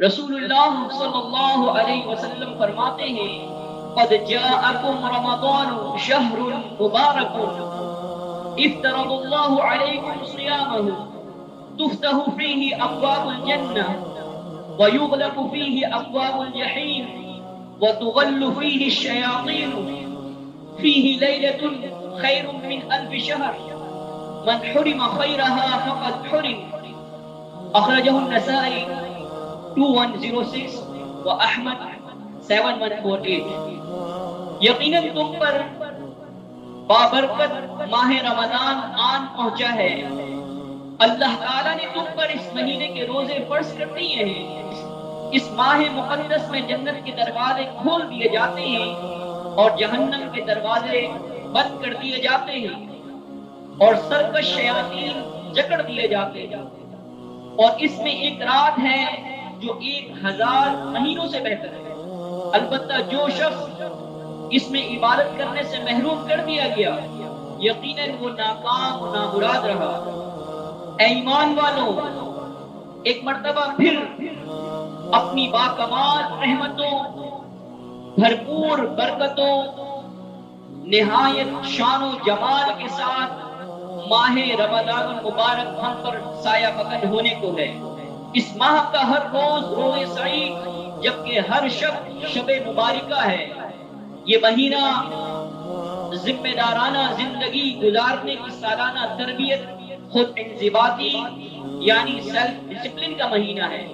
رسول اللہ صلی اللہ علیہ وسلم فرماتے ہیں قد جاءکم رمضان شہر مبارک افترض اللہ علیکم صیامہ تفتح فیہ ابواب الجنہ ویغلق فیہ ابواب الجحیم وتغل فیہ الشیاطین فیہ لیلۃ خیر من الف شہر من حرم خیرها فقد حرم اخرجہ النسائی 2106 و احمد 7148۔ یقیناً تم پر بابرکت ماہ رمضان آن پہنچا ہے، اللہ تعالیٰ نے تم پر اس مہینے کے روزے فرض کر دیے ہیں۔ اس ماہ مقدس میں جنت کے دروازے کھول دیے جاتے ہیں اور جہنم کے دروازے بند کر دیے جاتے ہیں اور سرکش شیاطین جکڑ دیے جاتے ہیں، اور اس میں ایک رات ہے جو 1000 مہینوں سے بہتر ہے۔ البتہ جو شخص اس میں عبادت کرنے سے محروم کر دیا گیا، یقیناً وہ ناکام و نامراد رہا۔ اے ایمان والوں، ایک مرتبہ پھر اپنی باکمال رحمتوں، بھرپور برکتوں، نہایت شان و جمال کے ساتھ ماہ رمضان المبارک ہم پر سایہ فکن ہونے کو ہے۔ اس ماہ کا ہر روز روز سعید جبکہ ہر شب شب مبارکہ ہے۔ یہ مہینہ ذمہ دارانہ زندگی گزارنے کی سالانہ تربیت، خود انضباطی یعنی سیلف ڈسپلن کا مہینہ ہے۔